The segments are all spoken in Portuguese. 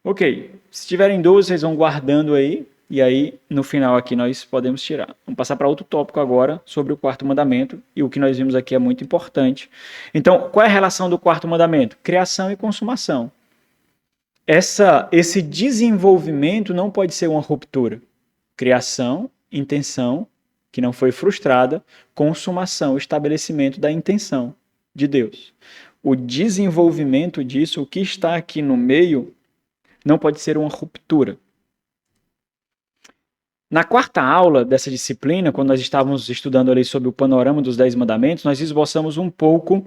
Ok, se tiverem dúvidas, vocês vão guardando aí, e aí no final aqui nós podemos tirar. Vamos passar para outro tópico agora, sobre o quarto mandamento, e o que nós vimos aqui é muito importante. Então, qual é a relação do quarto mandamento? Criação e consumação. Esse desenvolvimento não pode ser uma ruptura. Criação, intenção, que não foi frustrada, consumação, estabelecimento da intenção de Deus. O desenvolvimento disso, o que está aqui no meio, não pode ser uma ruptura. Na quarta aula dessa disciplina, quando nós estávamos estudando ali sobre o panorama dos 10 mandamentos, nós esboçamos um pouco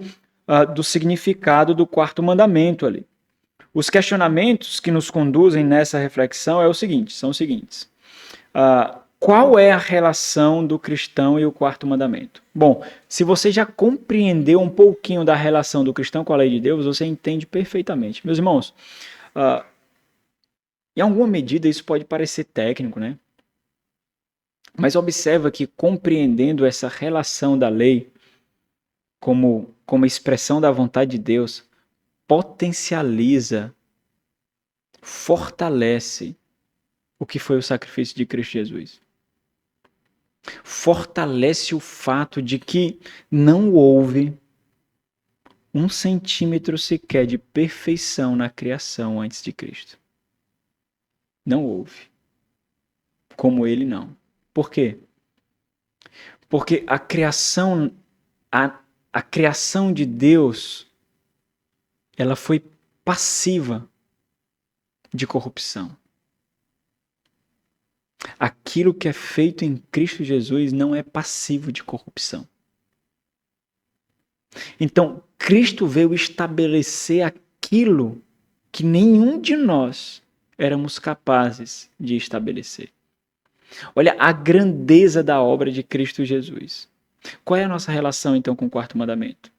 do significado do quarto mandamento ali. Os questionamentos que nos conduzem nessa reflexão são os seguintes. Qual é a relação do cristão e o quarto mandamento? Bom, se você já compreendeu um pouquinho da relação do cristão com a lei de Deus, você entende perfeitamente. Meus irmãos, em alguma medida isso pode parecer técnico, né? Mas observa que compreendendo essa relação da lei como expressão da vontade de Deus, potencializa, fortalece o que foi o sacrifício de Cristo Jesus. Fortalece o fato de que não houve 1 centímetro sequer de perfeição na criação antes de Cristo. Não houve. Como ele não. Por quê? Porque a criação de Deus, ela foi passiva de corrupção. Aquilo que é feito em Cristo Jesus não é passivo de corrupção. Então, Cristo veio estabelecer aquilo que nenhum de nós éramos capazes de estabelecer. Olha a grandeza da obra de Cristo Jesus. Qual é a nossa relação, então, com o quarto mandamento?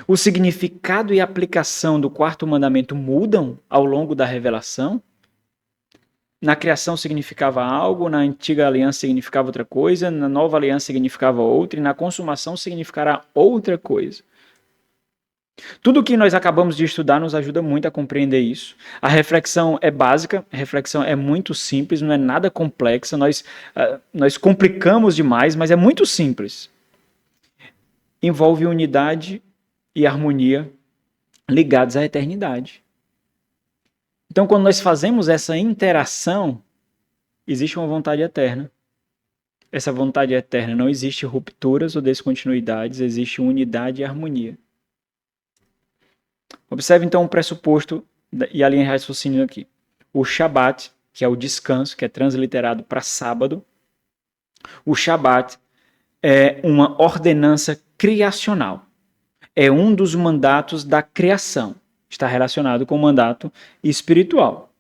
O significado e a aplicação do quarto mandamento mudam ao longo da revelação? Na criação significava algo, na antiga aliança significava outra coisa, na nova aliança significava outra, e na consumação significará outra coisa. Tudo o que nós acabamos de estudar nos ajuda muito a compreender isso. A reflexão é básica, a reflexão é muito simples, não é nada complexa, nós complicamos demais, mas é muito simples. Envolve unidade e harmonia ligados à eternidade. Então, quando nós fazemos essa interação, existe uma vontade eterna. Essa vontade eterna não existe rupturas ou descontinuidades, existe unidade e harmonia. Observe então o pressuposto e a linha de raciocínio aqui. O Shabat, que é o descanso, que é transliterado para sábado, o Shabat é uma ordenança criacional. É um dos mandatos da criação. Está relacionado com o mandato espiritual.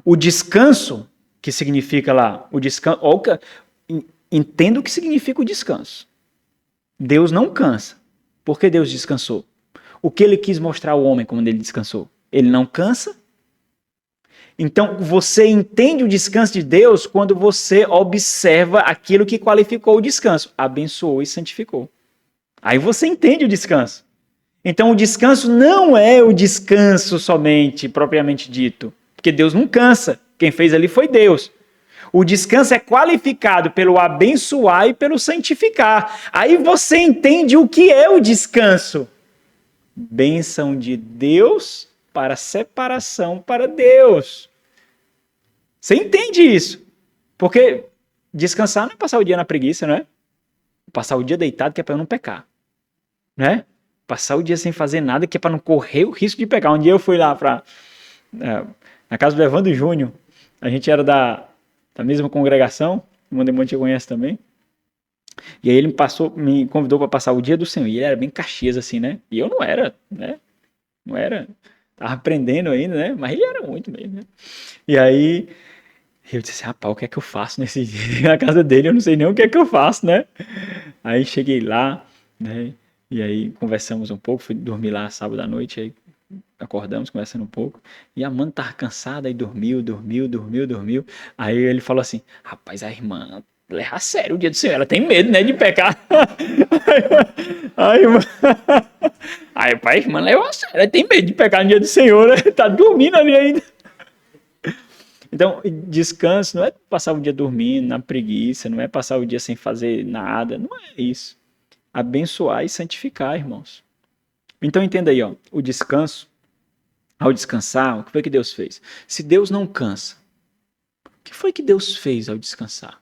O descanso, que significa lá, o descanso, entenda o que significa o descanso. Deus não cansa. Por que Deus descansou? O que ele quis mostrar ao homem quando ele descansou? Ele não cansa? Então, você entende o descanso de Deus quando você observa aquilo que qualificou o descanso. Abençoou e santificou. Aí você entende o descanso. Então, o descanso não é o descanso somente, propriamente dito. Porque Deus não cansa. Quem fez ali foi Deus. O descanso é qualificado pelo abençoar e pelo santificar. Aí você entende o que é o descanso. Bênção de Deus para separação para Deus. Você entende isso? Porque descansar não é passar o dia na preguiça, não é? Passar o dia deitado que é para eu não pecar. Né? Passar o dia sem fazer nada que é para não correr o risco de pecar. Um dia eu fui lá na casa do Evandro Júnior. A gente era da mesma congregação. O Mandemão te conhece também. E aí ele me convidou para passar o dia do Senhor. E ele era bem Caxias assim, né? E eu não era, né? Não era. Tava aprendendo ainda, né? Mas ele era muito mesmo, né? E aí eu disse assim, rapaz, o que é que eu faço nesse dia? Na casa dele eu não sei nem o que é que eu faço, né? Aí cheguei lá, né? E aí conversamos um pouco, fui dormir lá sábado à noite, aí acordamos conversando um pouco, e a Amanda tava cansada, aí dormiu. Aí ele falou assim, rapaz, a irmã leva a sério o dia do Senhor. Ela tem medo, né, de pecar. Aí, aí pai, irmã, leva a sério. Ela tem medo de pecar no dia do Senhor, né? Tá dormindo ali ainda. Então, descanso não é passar o dia dormindo, na preguiça, não é passar o dia sem fazer nada, não é isso. Abençoar e santificar, irmãos. Então, entenda aí, ó, o descanso, ao descansar, o que foi que Deus fez? Se Deus não cansa, o que foi que Deus fez ao descansar?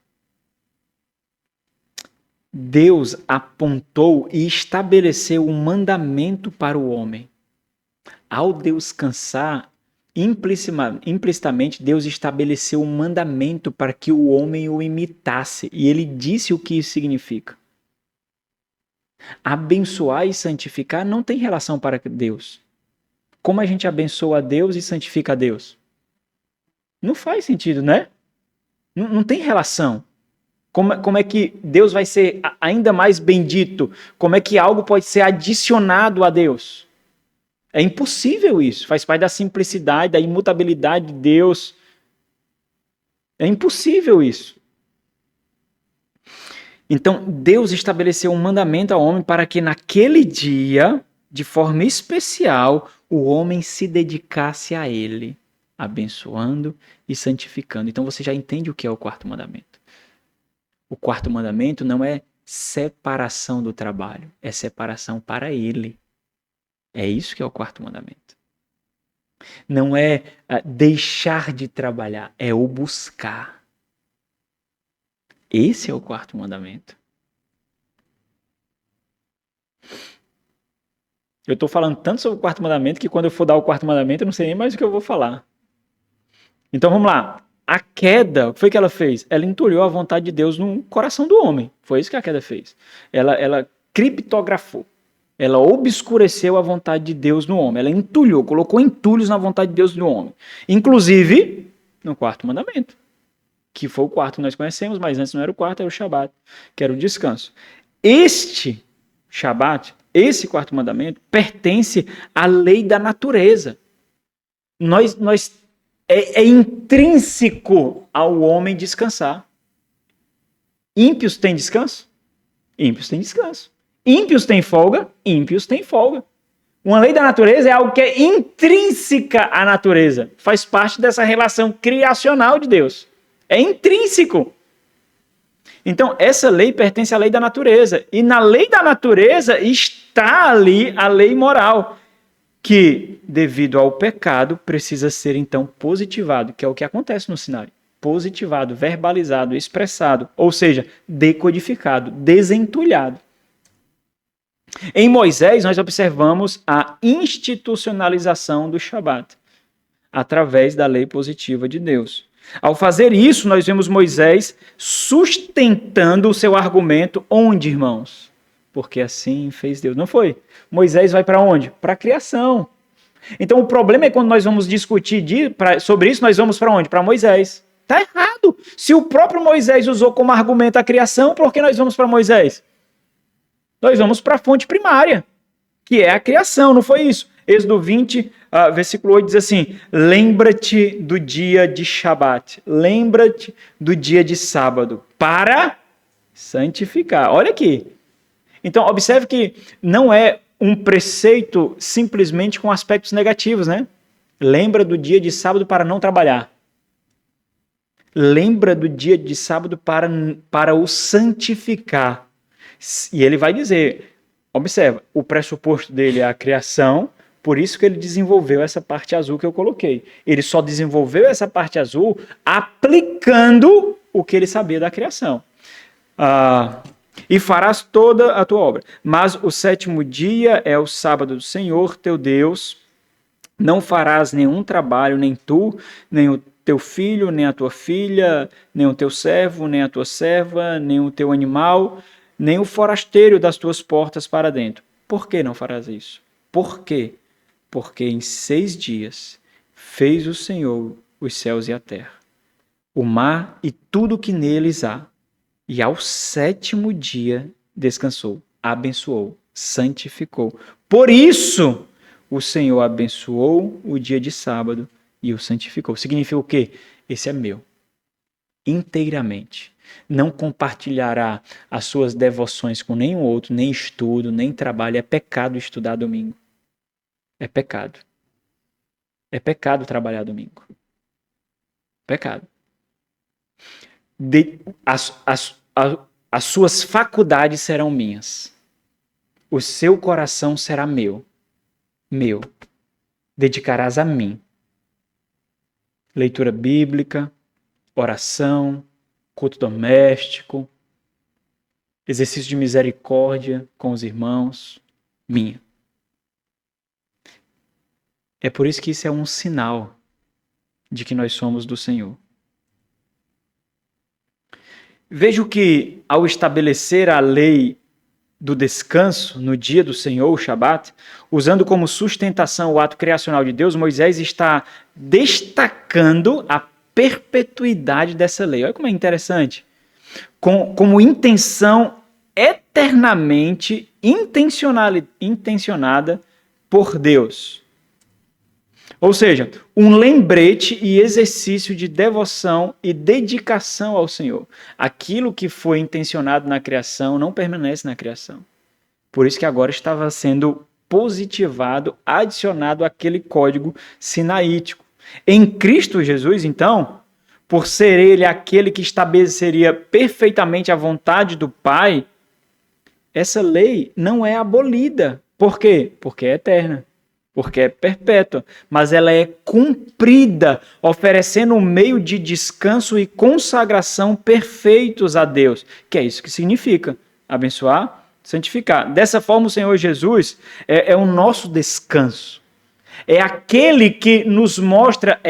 Deus apontou e estabeleceu um mandamento para o homem. Ao descansar, implicitamente, Deus estabeleceu um mandamento para que o homem o imitasse. E ele disse o que isso significa. Abençoar e santificar não tem relação para Deus. Como a gente abençoa a Deus e santifica a Deus? Não faz sentido, né? Não tem relação. Como é que Deus vai ser ainda mais bendito? Como é que algo pode ser adicionado a Deus? É impossível isso. Faz parte da simplicidade, da imutabilidade de Deus. É impossível isso. Então, Deus estabeleceu um mandamento ao homem para que naquele dia, de forma especial, o homem se dedicasse a ele, abençoando e santificando. Então, você já entende o que é o quarto mandamento. O quarto mandamento não é separação do trabalho, é separação para ele. É isso que é o quarto mandamento. Não é deixar de trabalhar, é o buscar. Esse é o quarto mandamento. Eu estou falando tanto sobre o quarto mandamento que quando eu for dar o quarto mandamento eu não sei nem mais o que eu vou falar. Então vamos lá. A queda, o que foi que ela fez? Ela entulhou a vontade de Deus no coração do homem. Foi isso que a queda fez. Ela criptografou. Ela obscureceu a vontade de Deus no homem. Ela entulhou, colocou entulhos na vontade de Deus no homem. Inclusive no quarto mandamento. Que foi o quarto que nós conhecemos, mas antes não era o quarto, era o Shabat, que era o descanso. Este Shabat, esse quarto mandamento, pertence à lei da natureza. É intrínseco ao homem descansar. Ímpios têm descanso? Ímpios têm descanso. Ímpios têm folga? Ímpios têm folga. Uma lei da natureza é algo que é intrínseca à natureza. Faz parte dessa relação criacional de Deus. É intrínseco. Então, essa lei pertence à lei da natureza. E na lei da natureza está ali a lei moral, que, devido ao pecado, precisa ser, então, positivado, que é o que acontece no Sinai. Positivado, verbalizado, expressado, ou seja, decodificado, desentulhado. Em Moisés, nós observamos a institucionalização do Shabat, através da lei positiva de Deus. Ao fazer isso, nós vemos Moisés sustentando o seu argumento onde, irmãos? Porque assim fez Deus. Não foi? Moisés vai para onde? Para a criação. Então o problema é quando nós vamos discutir sobre isso, nós vamos para onde? Para Moisés. Está errado. Se o próprio Moisés usou como argumento a criação, por que nós vamos para Moisés? Nós vamos para a fonte primária, que é a criação, não foi isso? Êxodo 20, versículo 8 diz assim: lembra-te do dia de Shabat, lembra-te do dia de sábado, para santificar. Olha aqui. Então, observe que não é um preceito simplesmente com aspectos negativos, né? Lembra do dia de sábado para não trabalhar. Lembra do dia de sábado para o santificar. E ele vai dizer, observa, o pressuposto dele é a criação, por isso que ele desenvolveu essa parte azul que eu coloquei. Ele só desenvolveu essa parte azul aplicando o que ele sabia da criação. E farás toda a tua obra. Mas o sétimo dia é o sábado do Senhor, teu Deus. Não farás nenhum trabalho, nem tu, nem o teu filho, nem a tua filha, nem o teu servo, nem a tua serva, nem o teu animal, nem o forasteiro das tuas portas para dentro. Por que não farás isso? Por quê? Porque em 6 dias fez o Senhor os céus e a terra, o mar e tudo que neles há. E ao 7º dia descansou, abençoou, santificou. Por isso, o Senhor abençoou o dia de sábado e o santificou. Significa o quê? Esse é meu. Inteiramente. Não compartilhará as suas devoções com nenhum outro, nem estudo, nem trabalho. É pecado estudar domingo. É pecado. É pecado trabalhar domingo. Pecado. As suas faculdades serão minhas. O seu coração será meu. Meu. Dedicarás a mim. Leitura bíblica, oração, culto doméstico, exercício de misericórdia com os irmãos, minha. É por isso que isso é um sinal de que nós somos do Senhor. Vejo que, ao estabelecer a lei do descanso no dia do Senhor, o Shabat, usando como sustentação o ato criacional de Deus, Moisés está destacando a perpetuidade dessa lei. Olha como é interessante. Como intenção eternamente intencionada por Deus. Ou seja, um lembrete e exercício de devoção e dedicação ao Senhor. Aquilo que foi intencionado na criação não permanece na criação. Por isso que agora estava sendo positivado, adicionado aquele código sinaítico. Em Cristo Jesus, então, por ser ele aquele que estabeleceria perfeitamente a vontade do Pai, essa lei não é abolida. Por quê? Porque é eterna. Porque é perpétua, mas ela é cumprida, oferecendo um meio de descanso e consagração perfeitos a Deus, que é isso que significa abençoar, santificar. Dessa forma, o Senhor Jesus é o nosso descanso. É aquele que nos mostra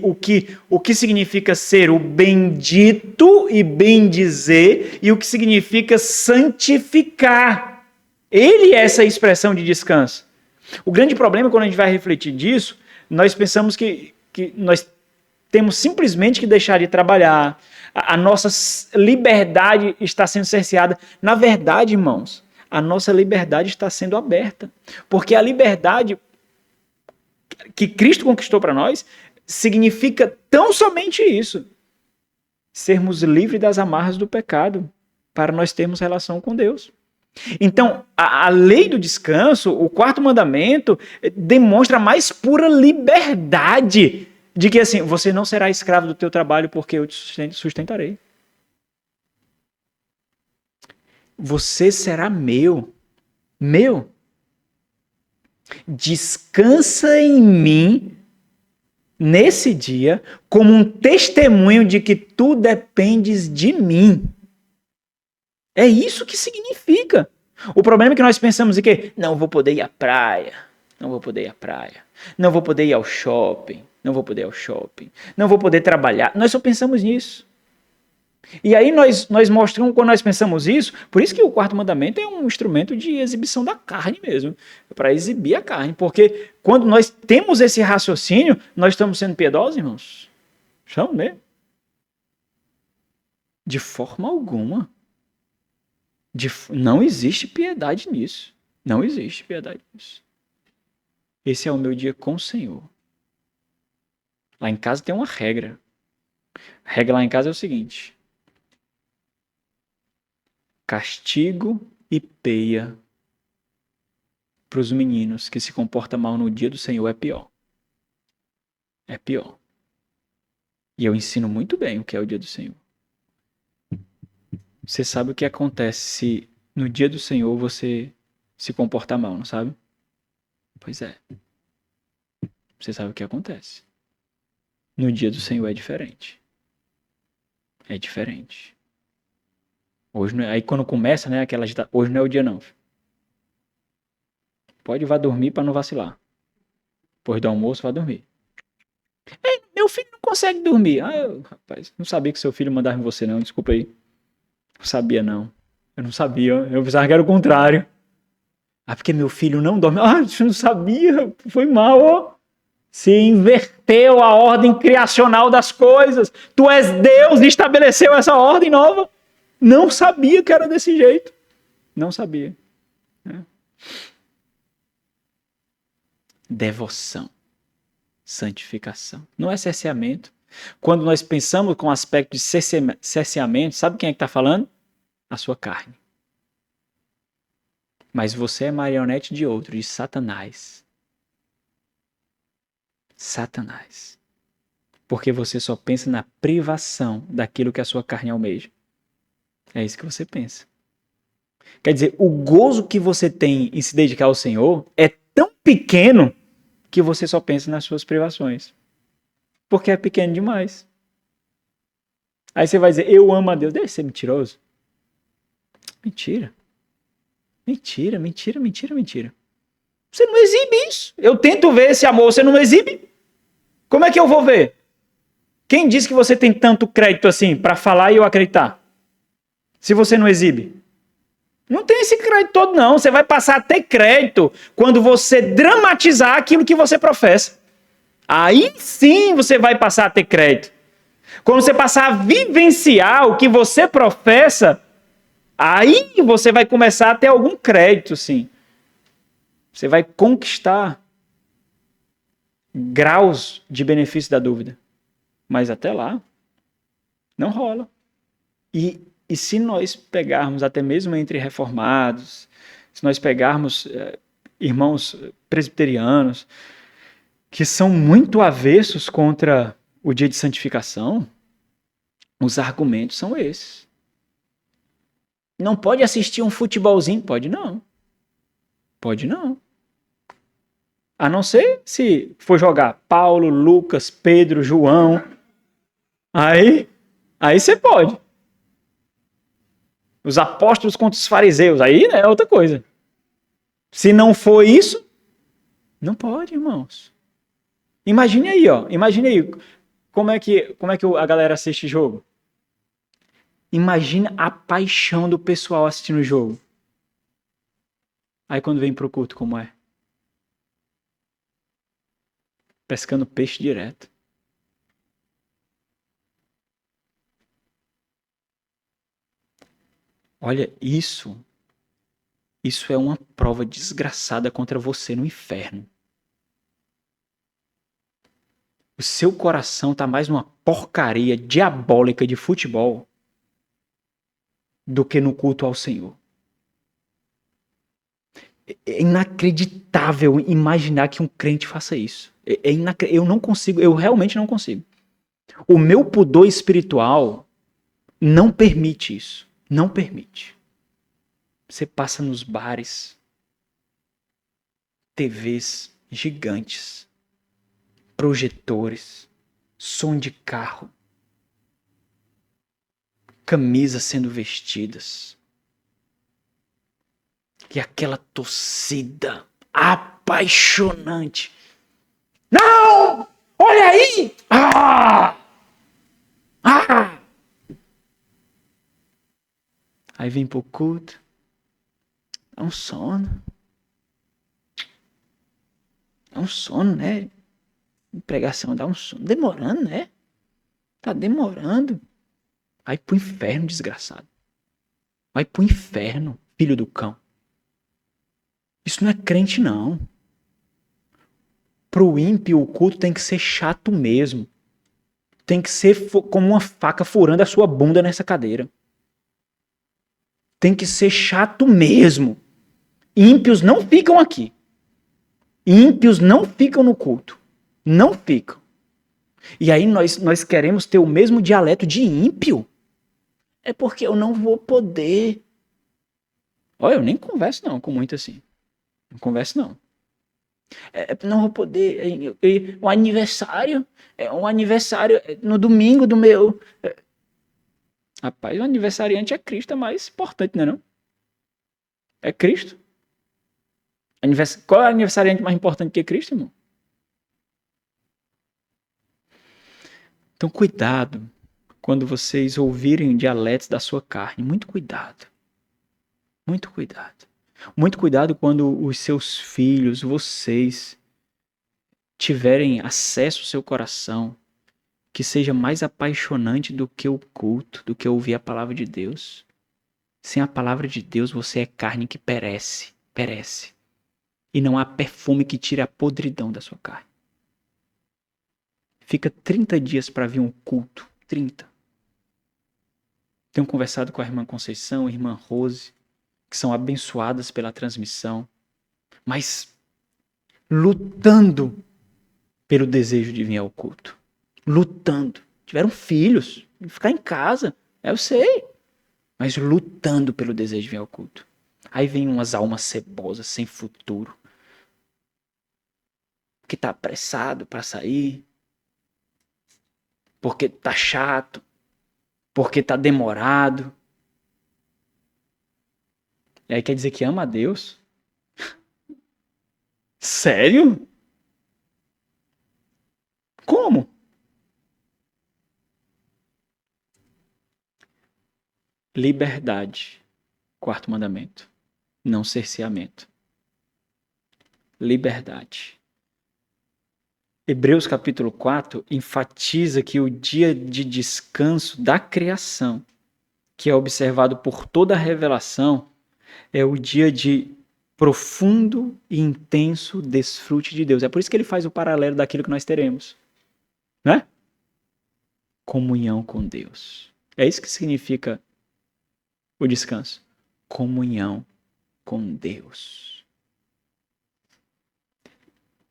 o que significa ser o bendito e bendizer e o que significa santificar. Ele é essa expressão de descanso. O grande problema, quando a gente vai refletir disso, nós pensamos que nós temos simplesmente que deixar de trabalhar, a nossa liberdade está sendo cerceada. Na verdade, irmãos, a nossa liberdade está sendo aberta, porque a liberdade que Cristo conquistou para nós significa tão somente isso, sermos livres das amarras do pecado, para nós termos relação com Deus. Então, a lei do descanso, o quarto mandamento, demonstra a mais pura liberdade de que assim, você não será escravo do teu trabalho porque eu te sustentarei. Você será meu. Meu. Descansa em mim nesse dia como um testemunho de que tu dependes de mim. É isso que significa. O problema é que nós pensamos em que não vou poder ir à praia, não vou poder ir à praia, não vou poder ir ao shopping, não vou poder ir ao shopping, não vou poder trabalhar. Nós só pensamos nisso. E aí nós mostramos, quando nós pensamos isso, por isso que o quarto mandamento é um instrumento de exibição da carne mesmo, para exibir a carne, porque quando nós temos esse raciocínio, nós estamos sendo piedosos, irmãos? Estamos mesmo? De forma alguma. Não existe piedade nisso. Não existe piedade nisso. Esse é o meu dia com o Senhor. Lá em casa tem uma regra. A regra lá em casa é o seguinte: castigo e peia para os meninos que se comportam mal no dia do Senhor é pior. É pior. E eu ensino muito bem o que é o dia do Senhor. Você sabe o que acontece se no dia do Senhor você se comportar mal, não sabe? Pois é. Você sabe o que acontece. No dia do Senhor é diferente. É diferente. Hoje não é, aí quando começa, né, aquela hoje não é o dia não. Pode vá dormir para não vacilar. Depois do almoço, vá dormir. Ei, meu filho não consegue dormir. Rapaz, não sabia que seu filho mandava em você não, desculpa aí. Não sabia não. Eu não sabia, eu pensava que era o contrário. Porque meu filho não dorme. Eu não sabia, foi mal, ó. Se inverteu a ordem criacional das coisas. Tu és Deus e estabeleceu essa ordem nova. Não sabia que era desse jeito. Não sabia. Devoção. Santificação. Não é cerceamento. Quando nós pensamos com o aspecto de cerceamento, sabe quem é que está falando? A sua carne. Mas você é marionete de outro, de Satanás. Satanás. Porque você só pensa na privação daquilo que a sua carne almeja. É isso que você pensa. Quer dizer, o gozo que você tem em se dedicar ao Senhor é tão pequeno que você só pensa nas suas privações. Porque é pequeno demais. Aí você vai dizer, eu amo a Deus. Deve ser mentiroso. Mentira. Mentira, mentira, mentira, mentira. Você não exibe isso. Eu tento ver esse amor, você não exibe. Como é que eu vou ver? Quem disse que você tem tanto crédito assim para falar e eu acreditar? Se você não exibe. Não tem esse crédito todo, não. Você vai passar a ter crédito quando você dramatizar aquilo que você professa. Aí sim você vai passar a ter crédito. Quando você passar a vivenciar o que você professa, aí você vai começar a ter algum crédito, sim. Você vai conquistar graus de benefício da dúvida. Mas até lá, não rola. E se nós pegarmos até mesmo entre reformados, se nós pegarmos irmãos presbiterianos, que são muito avessos contra o dia de santificação, os argumentos são esses. Não pode assistir um futebolzinho? Pode não. Pode não. A não ser se for jogar Paulo, Lucas, Pedro, João. Aí você pode. Os apóstolos contra os fariseus. Aí é outra coisa. Se não for isso, não pode, irmãos. Imagine aí, ó. Imagine aí. Como é que a galera assiste jogo? Imagina a paixão do pessoal assistindo o jogo. Aí quando vem pro culto, como é? Pescando peixe direto. Olha, isso é uma prova desgraçada contra você no inferno. O seu coração tá mais numa porcaria diabólica de futebol do que no culto ao Senhor. É inacreditável imaginar que um crente faça isso. Eu não consigo, eu realmente não consigo. O meu pudor espiritual não permite isso. Não permite. Você passa nos bares, TVs gigantes, projetores, som de carro, camisas sendo vestidas. E aquela torcida apaixonante. Não! Olha aí! Aí vem pro culto. Dá um sono. Dá um sono, né? Pregação dá um sono. Demorando, né? Tá demorando. Vai pro inferno, desgraçado. Vai pro inferno, filho do cão. Isso não é crente, não. Pro ímpio, o culto tem que ser chato mesmo. Tem que ser como uma faca furando a sua bunda nessa cadeira. Tem que ser chato mesmo. Ímpios não ficam aqui. Ímpios não ficam no culto. Não ficam. E aí nós queremos ter o mesmo dialeto de ímpio. É porque eu não vou poder. Olha, eu nem converso não com muito assim. Não converso não. Não vou poder. Um aniversário. Um aniversário no domingo do meu. Rapaz, o aniversariante é Cristo, é mais importante, não é não? É Cristo. Qual é o aniversariante mais importante que Cristo, irmão? Então, cuidado quando vocês ouvirem dialetos da sua carne. Muito cuidado. Muito cuidado. Muito cuidado quando os seus filhos, vocês, tiverem acesso ao seu coração, que seja mais apaixonante do que o culto, do que ouvir a palavra de Deus. Sem a palavra de Deus, você é carne que perece. Perece. E não há perfume que tire a podridão da sua carne. fica 30 dias para vir um culto. 30. Tenho conversado com a irmã Conceição, a irmã Rose, que são abençoadas pela transmissão, mas lutando pelo desejo de vir ao culto. Lutando. Tiveram filhos, ficar em casa, eu sei, mas lutando pelo desejo de vir ao culto. Aí vem umas almas cebosas, sem futuro, que tá apressado para sair, porque tá chato, porque tá demorado. E aí quer dizer que ama a Deus? Sério? Como? Liberdade. Quarto mandamento. Não cerceamento. Liberdade. Hebreus capítulo 4 enfatiza que o dia de descanso da criação, que é observado por toda a revelação, é o dia de profundo e intenso desfrute de Deus. É por isso que ele faz o paralelo daquilo que nós teremos, né? Comunhão com Deus. É isso que significa o descanso. Comunhão com Deus.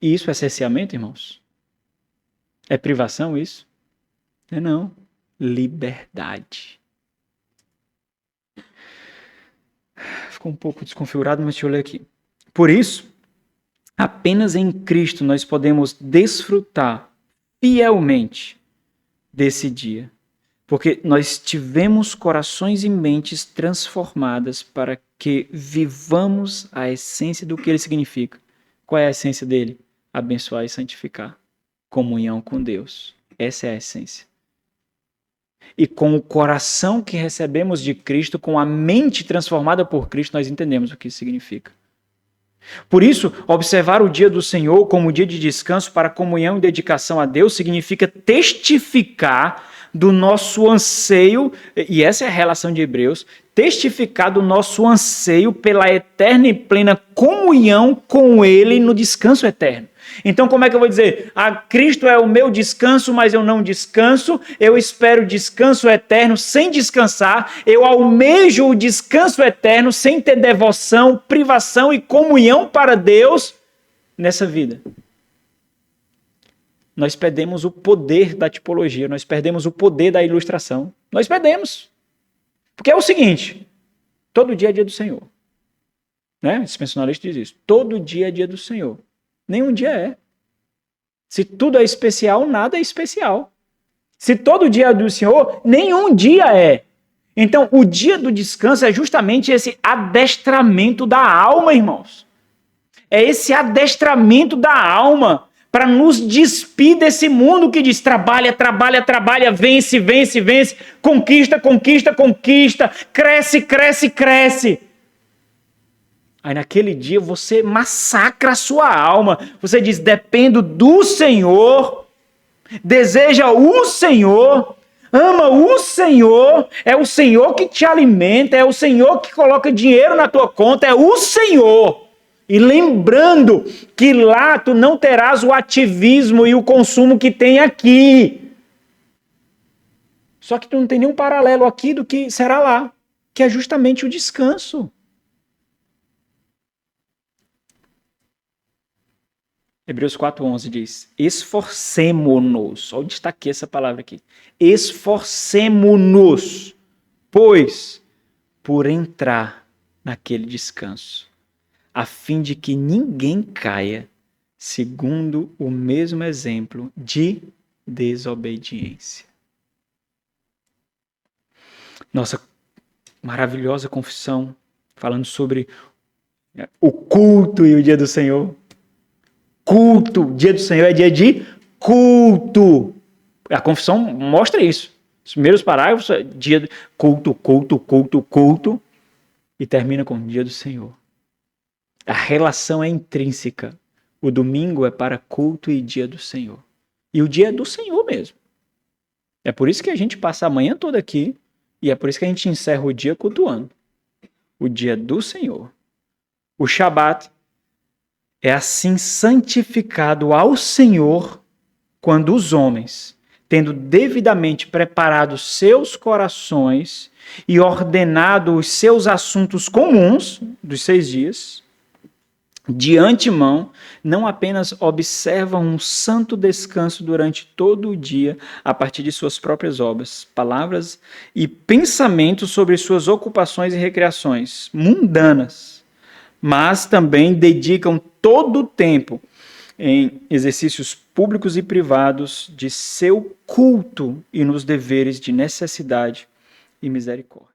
E isso é cerceamento, irmãos? É privação isso? Não. Liberdade. Ficou um pouco desconfigurado, mas deixa eu ler aqui. Por isso, apenas em Cristo nós podemos desfrutar fielmente desse dia. Porque nós tivemos corações e mentes transformadas para que vivamos a essência do que ele significa. Qual é a essência dele? Abençoar e santificar. Comunhão com Deus. Essa é a essência. E com o coração que recebemos de Cristo, com a mente transformada por Cristo, nós entendemos o que isso significa. Por isso, observar o dia do Senhor como dia de descanso para comunhão e dedicação a Deus significa testificar do nosso anseio, e essa é a relação de Hebreus, testificar do nosso anseio pela eterna e plena comunhão com Ele no descanso eterno. Então, como é que eu vou dizer? Cristo é o meu descanso, mas eu não descanso. Eu espero descanso eterno sem descansar. Eu almejo o descanso eterno sem ter devoção, privação e comunhão para Deus nessa vida. Nós perdemos o poder da tipologia, nós perdemos o poder da ilustração. Nós perdemos. Porque é o seguinte, todo dia é dia do Senhor. Né? Esse dispensacionalista diz isso. Todo dia é dia do Senhor. Nenhum dia é. Se tudo é especial, nada é especial. Se todo dia é do Senhor, nenhum dia é. Então, o dia do descanso é justamente esse adestramento da alma, irmãos. É esse adestramento da alma para nos despir desse mundo que diz trabalha, trabalha, trabalha, vence, vence, vence, conquista, conquista, conquista, cresce, cresce, cresce. Aí naquele dia você massacra a sua alma. Você diz, dependo do Senhor, deseja o Senhor, ama o Senhor, é o Senhor que te alimenta, é o Senhor que coloca dinheiro na tua conta, é o Senhor. E lembrando que lá tu não terás o ativismo e o consumo que tem aqui. Só que tu não tem nenhum paralelo aqui do que será lá, que é justamente o descanso. Hebreus 4:11 diz, esforcemo-nos. Olha, eu destaquei essa palavra aqui. Esforcemo-nos, pois, por entrar naquele descanso, a fim de que ninguém caia, segundo o mesmo exemplo de desobediência. Nossa maravilhosa confissão, falando sobre o culto e o dia do Senhor. Culto, dia do Senhor é dia de culto. A confissão mostra isso. Os primeiros parágrafos é dia de culto, culto, culto, culto, e termina com dia do Senhor. A relação é intrínseca. O domingo é para culto e dia do Senhor. E o dia é do Senhor mesmo. É por isso que a gente passa a manhã toda aqui e é por isso que a gente encerra o dia cultuando. O dia do Senhor. O Shabat é assim santificado ao Senhor quando os homens, tendo devidamente preparado seus corações e ordenado os seus assuntos comuns dos 6 dias, de antemão, não apenas observam um santo descanso durante todo o dia, a partir de suas próprias obras, palavras e pensamentos sobre suas ocupações e recreações mundanas, mas também dedicam todo o tempo em exercícios públicos e privados de seu culto e nos deveres de necessidade e misericórdia.